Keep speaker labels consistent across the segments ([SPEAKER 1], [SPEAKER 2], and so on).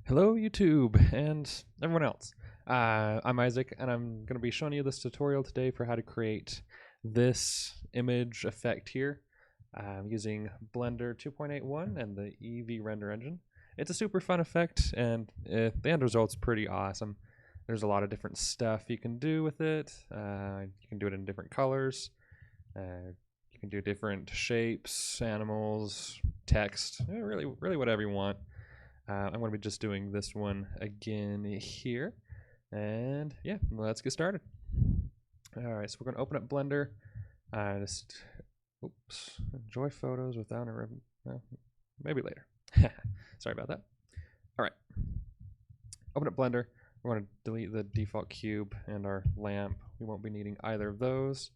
[SPEAKER 1] Hello, YouTube, and everyone else. I'm Isaac, and I'm going to be showing you this tutorial today for how to create this image effect here using Blender 2.81 and the Eevee render engine. It's a super fun effect, and the end result's pretty awesome. There's a lot of different stuff you can do with it. You can do it in different colors. You can do different shapes, animals, text, really whatever you want. I'm going to be just doing this one again here. And yeah, let's get started. Alright, so we're going to open up Blender. Enjoy photos without a ribbon. Maybe later. Sorry about that. Alright, open up Blender. We're going to delete the default cube and our lamp. We won't be needing either of those.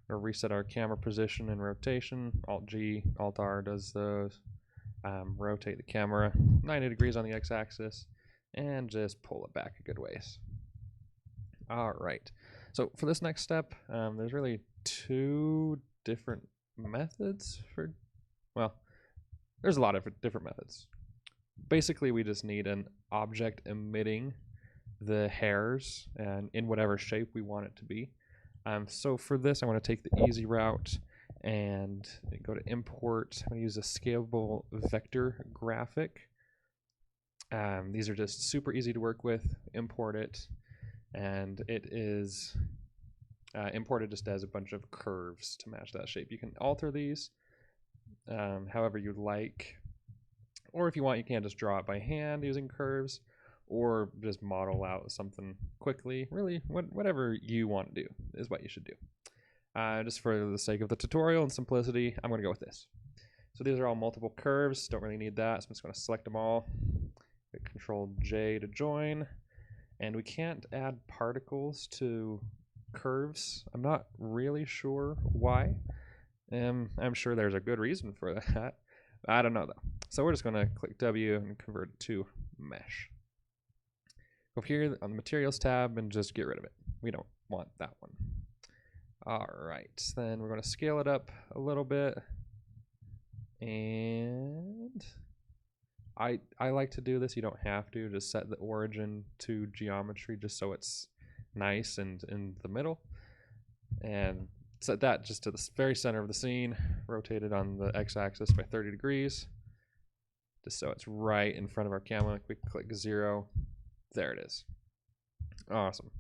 [SPEAKER 1] We're going to reset our camera position and rotation. Alt-G, Alt-R does those. Rotate the camera 90 degrees on the x-axis and just pull it back a good ways. Alright, so for this next step, there's really two different methods for, well, there's a lot of different methods. Basically, we just need an object emitting the hairs and in whatever shape we want it to be. So for this, I want to take the easy route and go to import. I'm going to use a scalable vector graphic. These are just super easy to work with. Import it, and it is imported just as a bunch of curves to match that shape. You can alter these however you'd like, or if you want, you can just draw it by hand using curves, or just model out something quickly. Really, whatever you want to do is what you should do. Just for the sake of the tutorial and simplicity, I'm going to go with this. So these are all multiple curves. Don't really need that, so I'm just going to select them all. Hit Control J to join. And we can't add particles to curves. I'm not really sure why. I'm sure there's a good reason for that. I don't know though. So we're just going to click W and convert it to mesh. Go here on the Materials tab and just get rid of it. We don't want that one. Alright, then we're going to scale it up a little bit, and I like to do this. You don't have to. Just set the origin to geometry just so it's nice and in the middle, and set that just to the very center of the scene. Rotate it on the x-axis by 30 degrees just so it's right in front of our camera. We click 0. There it is. Awesome.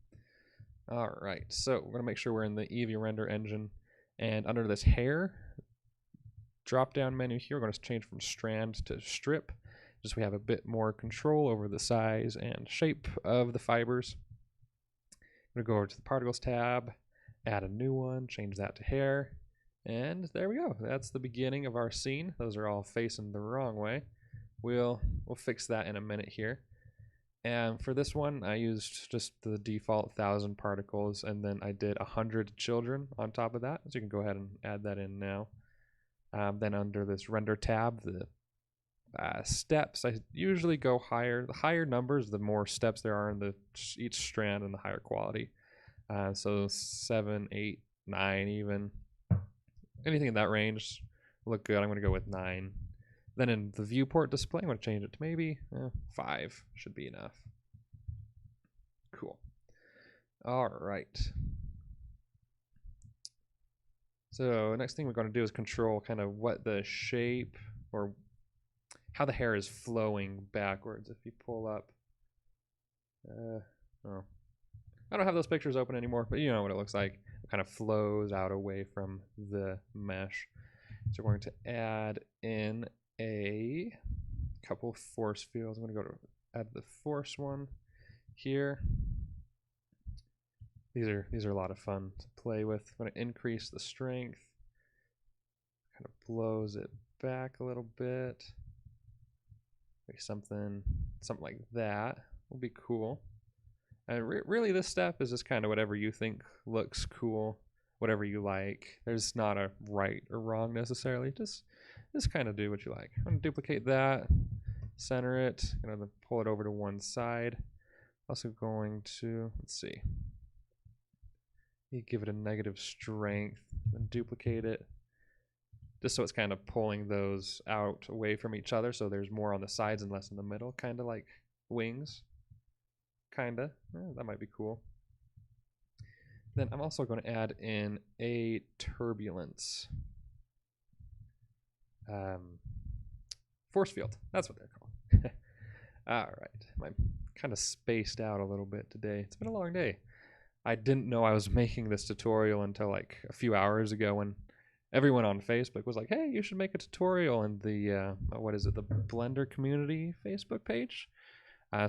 [SPEAKER 1] Alright, so we're going to make sure we're in the Eevee render engine, and under this hair drop down menu here, we're going to change from strand to strip, just so we have a bit more control over the size and shape of the fibers. I'm going to go over to the particles tab, add a new one, change that to hair, and there we go. That's the beginning of our scene. Those are all facing the wrong way. We'll fix that in a minute here. And for this one, I used just the default 1,000 particles, and then I did 100 children on top of that. So you can go ahead and add that in now. Then under this render tab, the steps, I usually go higher. The higher numbers, the more steps there are in each strand, and the higher quality. So 7, 8, 9 even. Anything in that range will look good. I'm going to go with 9. Then in the viewport display, I'm going to change it to maybe 5 should be enough. Cool. All right. So next thing we're going to do is control kind of what the shape or how the hair is flowing backwards. If you pull up, oh, I don't have those pictures open anymore, but you know what it looks like. It kind of flows out away from the mesh. So we're going to add in a couple force fields. I'm going to go to add the force one here. These are a lot of fun to play with. I'm going to increase the strength. Kind of blows it back a little bit. Maybe something like that will be cool. And really, this step is just kind of whatever you think looks cool, whatever you like. There's not a right or wrong necessarily. Just kind of do what you like. I'm going to duplicate that, center it, I'm going to pull it over to one side. Also going to, let's see, you give it a negative strength, and duplicate it, just so it's kind of pulling those out away from each other, so there's more on the sides and less in the middle, kind of like wings, kinda. That might be cool. Then I'm also going to add in a turbulence force field. That's what they're called. All right, I'm kind of spaced out a little bit today. It's been a long day. I didn't know I was making this tutorial until like a few hours ago when everyone on Facebook was like, "Hey, you should make a tutorial," in the what is it, the Blender community Facebook page.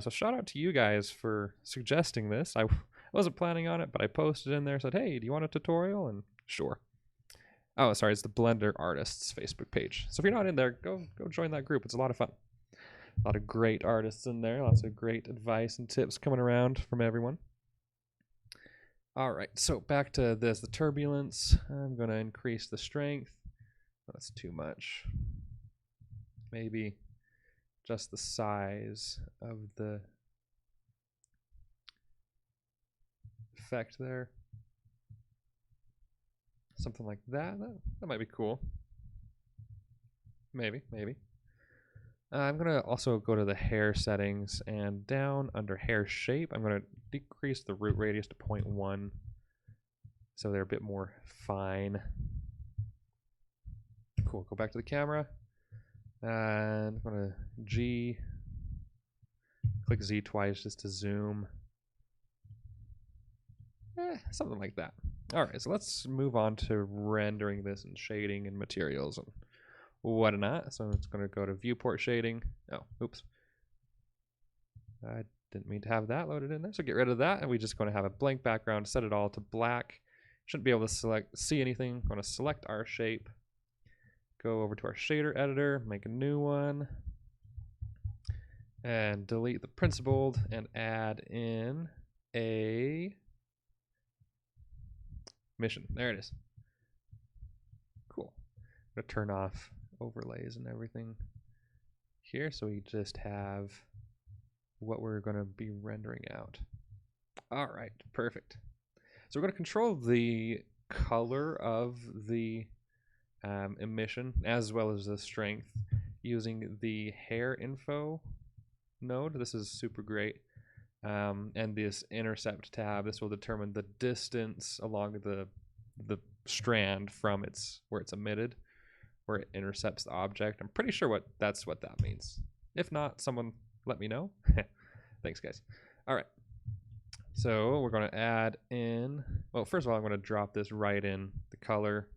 [SPEAKER 1] So shout out to you guys for suggesting this. I wasn't planning on it, but I posted in there, said, "Hey, do you want a tutorial?" And sure. Oh, sorry, it's the Blender Artists Facebook page. So if you're not in there, go join that group. It's a lot of fun. A lot of great artists in there. Lots of great advice and tips coming around from everyone. All right, so back to this, the turbulence. I'm going to increase the strength. That's too much. Maybe just the size of the effect there. Something like that. That might be cool. Maybe. I'm going to also go to the hair settings, and down under hair shape, I'm going to decrease the root radius to 0.1 so they're a bit more fine. Cool, go back to the camera, and I'm going to click Z twice just to zoom. Something like that. All right, so let's move on to rendering this and shading and materials and whatnot. So it's going to go to viewport shading. Oh, oops. I didn't mean to have that loaded in there. So get rid of that, and we're just going to have a blank background, set it all to black. Shouldn't be able to see anything. I'm going to select our shape, go over to our shader editor, make a new one, and delete the principled and add in a mission. There it is. Cool. I'm going to turn off overlays and everything here, so we just have what we're going to be rendering out. All right, perfect. So we're going to control the color of the emission as well as the strength using the hair info node. This is super great. And this intercept tab, this will determine the distance along the strand from where it's emitted, where it intercepts the object. I'm pretty sure that's what that means. If not, someone let me know. Thanks, guys. All right. So we're going to add in, well, first of all, I'm going to drop this right in the color,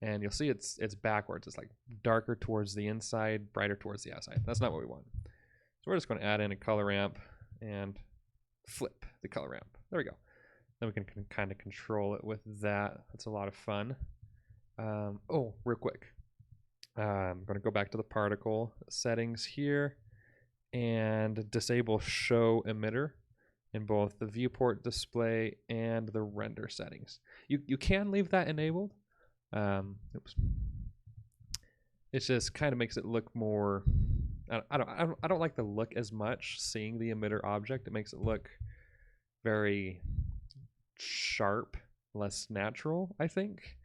[SPEAKER 1] and you'll see it's backwards. It's like darker towards the inside, brighter towards the outside. That's not what we want. So we're just going to add in a color ramp and flip the color ramp. There we go. Then we can kind of control it with that. That's a lot of fun. Oh, real quick. I'm going to go back to the particle settings here and disable show emitter in both the viewport display and the render settings. You can leave that enabled. Oops. It just kind of makes it look more. I don't like the look as much seeing the emitter object. It makes it look very sharp, less natural, I think.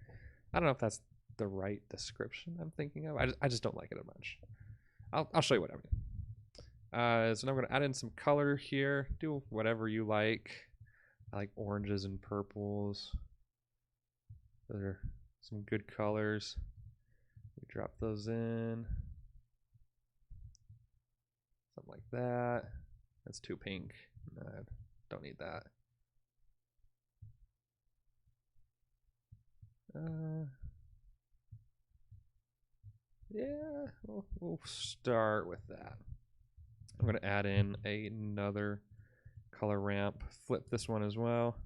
[SPEAKER 1] I don't know if that's the right description I'm thinking of. I just don't like it as much. I'll show you what I mean. So now I'm going to add in some color here. Do whatever you like. I like oranges and purples. Those are some good colors. We drop those in. Something like that. That's too pink. No, I don't need that. Yeah, we'll start with that. I'm going to add in another color ramp, flip this one as well,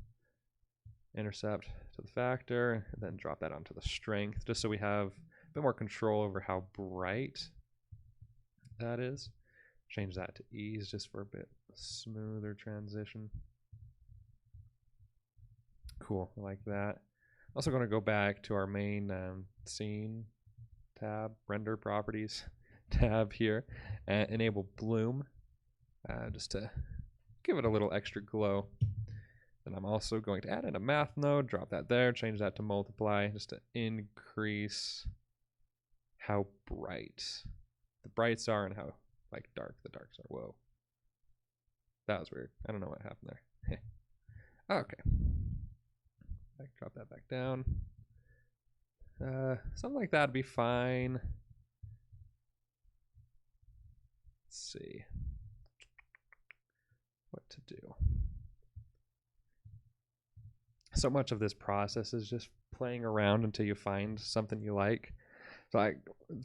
[SPEAKER 1] intercept to the factor, and then drop that onto the strength, just so we have a bit more control over how bright that is. Change that to ease just for a bit smoother transition. Cool, I like that. Also going to go back to our main scene tab, render properties tab here, and enable bloom just to give it a little extra glow. Then I'm also going to add in a math node, drop that there, change that to multiply just to increase how bright the brights are and how dark the darks are. Whoa. That was weird. I don't know what happened there. Okay. Drop that back down. Something like that'd be fine. Let's see what to do. So much of this process is just playing around until you find something you like. So like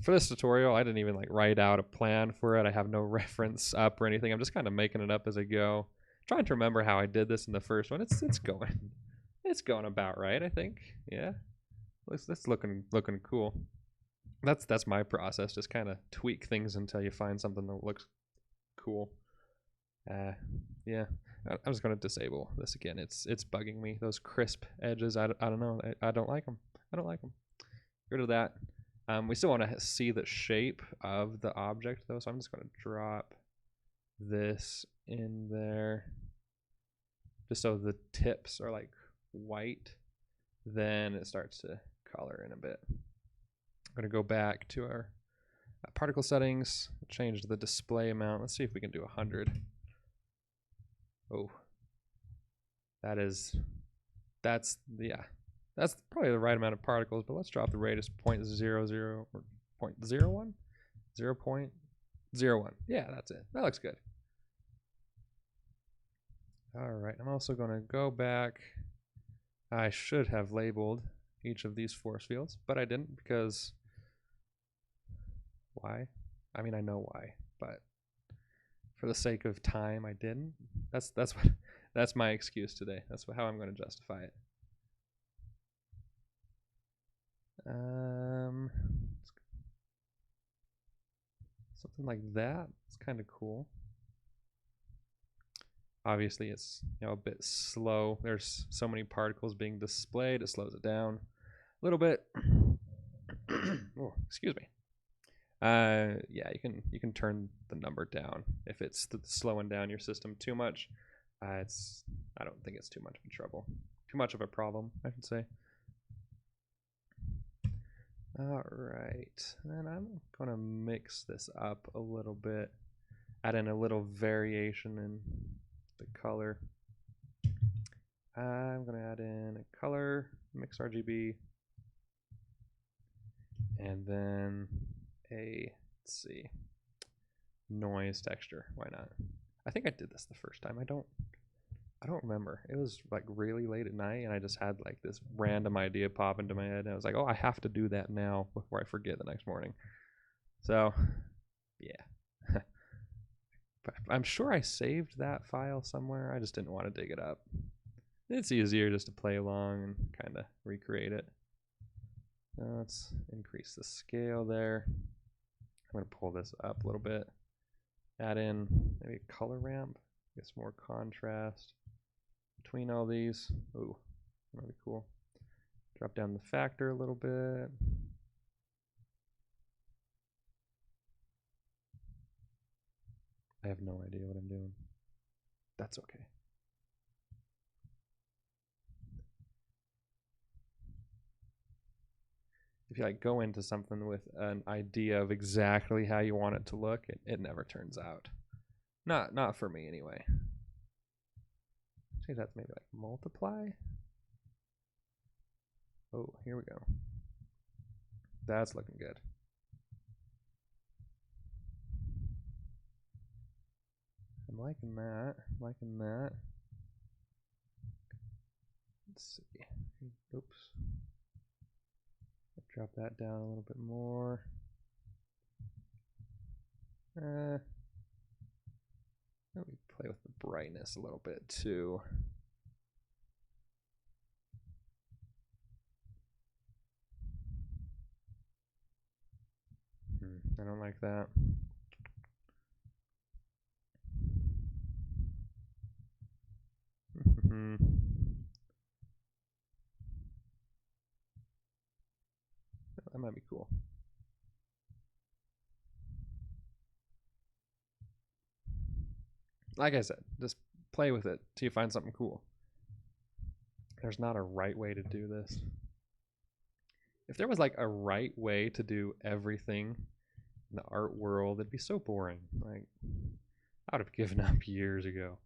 [SPEAKER 1] for this tutorial, I didn't even like write out a plan for it. I have no reference up or anything. I'm just kind of making it up as I go. Trying to remember how I did this in the first one. It's going about right, I think. Yeah. That's looking cool. That's my process. Just kind of tweak things until you find something that looks cool. Yeah. I'm just gonna disable this again. It's bugging me. Those crisp edges. I don't know. I don't like them. I don't like them. Get rid of that. We still want to see the shape of the object though, so I'm just gonna drop this in there, just so the tips are like white. Then it starts to color in a bit. I'm gonna go back to our particle settings, change the display amount. Let's see if we can do 100. Oh, that's probably the right amount of particles, but let's drop the radius 0.00 or 0.01? 0.01. Yeah, that's it. That looks good. All right, I'm also going to go back. I should have labeled each of these force fields, but I didn't because why? I mean, I know why, but for the sake of time, I didn't. That's my excuse today. That's how I'm going to justify it. Something like that. It's kind of cool. Obviously, it's a bit slow. There's so many particles being displayed. It slows it down a little bit. Oh, excuse me. Yeah, you can turn the number down if it's slowing down your system too much. I don't think it's too much of a problem, I should say. All right, and I'm gonna mix this up a little bit, add in a little variation in the color. I'm gonna add in a color, mix RGB, and then let's see, noise texture. Why not? I think I did this the first time. I don't remember. It was like really late at night, and I just had like this random idea pop into my head, and I was like, oh, I have to do that now before I forget the next morning. So, yeah. But I'm sure I saved that file somewhere. I just didn't want to dig it up. It's easier just to play along and kind of recreate it. Now let's increase the scale there. I'm going to pull this up a little bit. Add in maybe a color ramp. Get some more contrast between all these. Ooh, that'd be cool. Drop down the factor a little bit. I have no idea what I'm doing. That's okay. If you like go into something with an idea of exactly how you want it to look, it never turns out. Not for me anyway. Say that's maybe like multiply. Oh, here we go. That's looking good. I'm liking that. Let's see. Oops. Drop that down a little bit more. Let me play with the brightness a little bit too. I don't like that. That might be cool. Like I said, just play with it till you find something cool. There's not a right way to do this. If there was like a right way to do everything in the art world, it'd be so boring. Like, I would have given up years ago.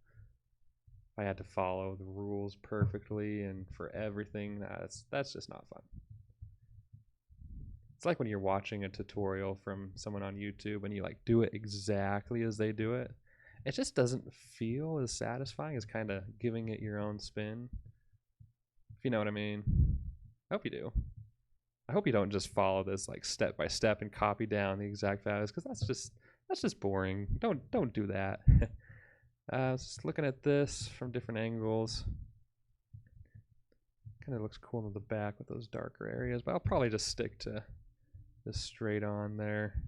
[SPEAKER 1] I had to follow the rules perfectly and for everything. That's just not fun. It's like when you're watching a tutorial from someone on YouTube and you like do it exactly as they do it. It just doesn't feel as satisfying as kind of giving it your own spin. If you know what I mean. I hope you do. I hope you don't just follow this like step by step and copy down the exact values, because that's just boring. Don't do that. Just looking at this from different angles. Kind of looks cool in the back with those darker areas, but I'll probably just stick to this straight on there.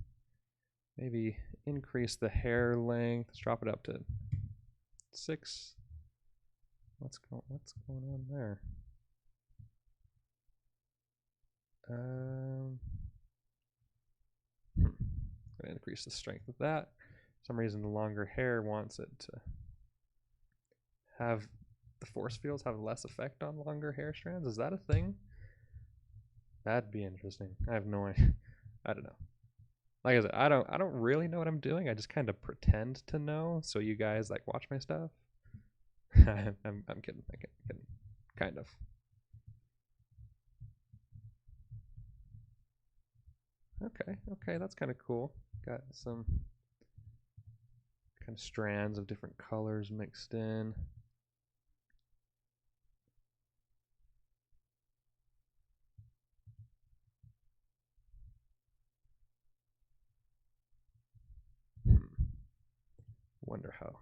[SPEAKER 1] Maybe increase the hair length. Let's drop it up to 6. What's going on there? Gonna increase the strength of that. For some reason, the longer hair wants it to have the force fields have less effect on longer hair strands. Is that a thing? That'd be interesting. I have no idea. I don't know. Like I said, I don't really know what I'm doing. I just kind of pretend to know, so you guys like watch my stuff. I'm kidding. Kind of. Okay, that's kind of cool. Got some kind of strands of different colors mixed in. Wonder how.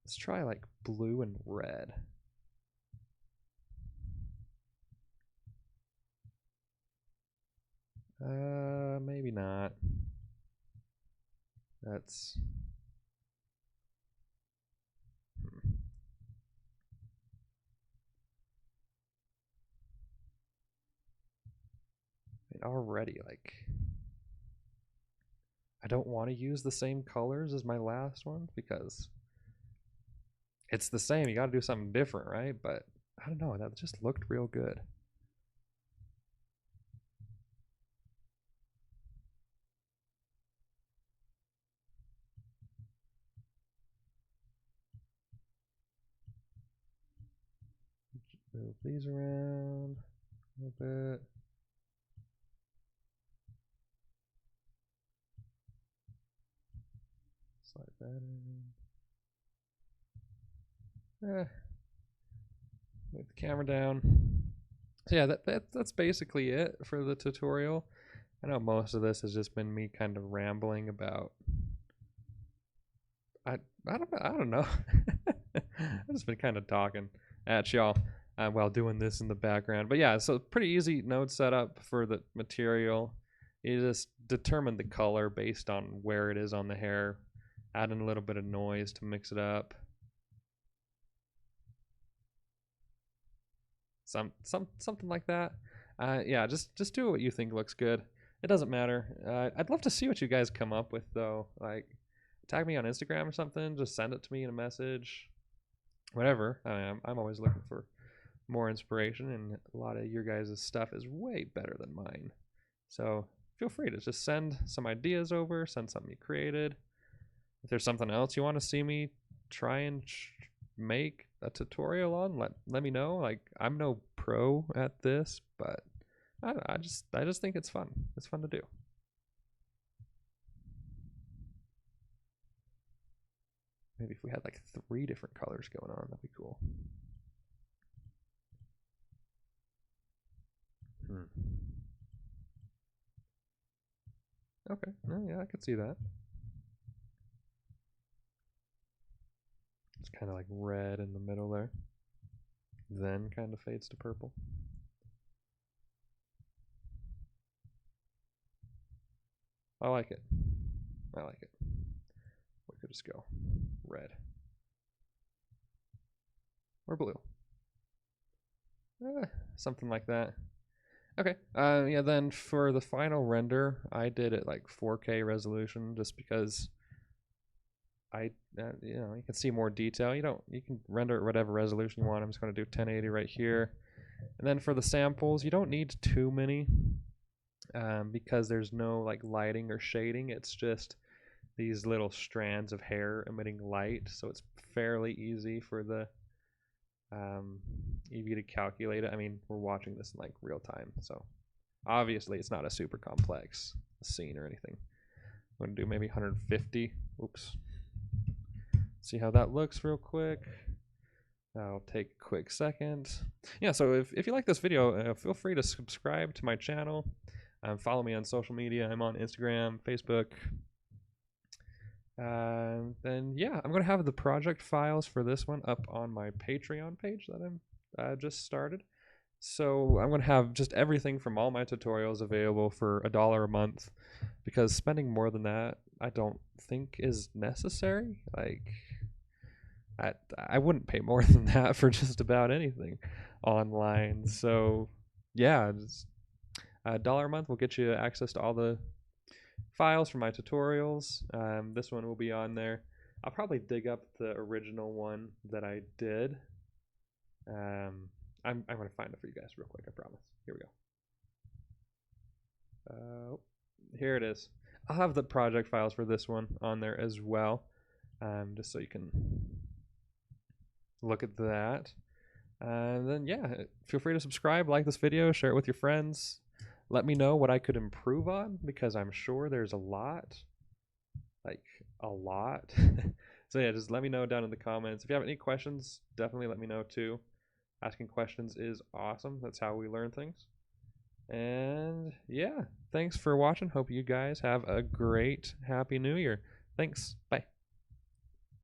[SPEAKER 1] Let's try like blue and red. Maybe not. That's already like I don't want to use the same colors as my last one because it's the same. You got to do something different, right? But I don't know. That just looked real good. Move these around a little bit. Slide that in. Move the camera down. So yeah, that's basically it for the tutorial. I know most of this has just been me kind of rambling about. I don't know. I've just been kind of talking at y'all while doing this in the background. But yeah, so pretty easy node setup for the material. You just determine the color based on where it is on the hair, add in a little bit of noise to mix it up. Something like that. Yeah, just do what you think looks good. It doesn't matter. I'd love to see what you guys come up with though. Like, tag me on Instagram or something. Just send it to me in a message. Whatever. I'm always looking for more inspiration, and a lot of your guys' stuff is way better than mine. So feel free to just send some ideas over. Send something you created. If there's something else you want to see me try and make a tutorial on, let me know. Like, I'm no pro at this, but I just think it's fun. It's fun to do. Maybe if we had like 3 different colors going on, that'd be cool. Okay, yeah, I could see that. It's kind of like red in the middle there. Then kind of fades to purple. I like it. I like it. We could just go red. Or blue. Something like that. Okay. Yeah, then for the final render, I did it like 4K resolution just because you can see more detail. You can render it whatever resolution you want. I'm just going to do 1080 right here. And then for the samples, you don't need too many because there's no like lighting or shading. It's just these little strands of hair emitting light, so it's fairly easy for the EV to calculate it. I mean, we're watching this in like real time, so obviously it's not a super complex scene or anything. I'm going to do maybe 150. Oops. See how that looks real quick. I'll take a quick second. Yeah, so if you like this video, feel free to subscribe to my channel. Follow me on social media. I'm on Instagram, Facebook. Then yeah, I'm going to have the project files for this one up on my Patreon page that I'm just started. So I'm going to have just everything from all my tutorials available for $1 a month, because spending more than that I don't think is necessary. Like, I wouldn't pay more than that for just about anything online. So yeah, just $1 a month will get you access to all the files for my tutorials. This one will be on there. I'll probably dig up the original one that I did. I'm going to find it for you guys real quick, I promise. Here we go. Here it is. I'll have the project files for this one on there as well, just so you can look at that. And then yeah, feel free to subscribe, like this video, share it with your friends. Let me know what I could improve on, because I'm sure there's a lot. Like, a lot. So yeah, just let me know down in the comments. If you have any questions, definitely let me know too. Asking questions is awesome. That's how we learn things. And yeah, thanks for watching. Hope you guys have a great Happy New Year. Thanks. Bye.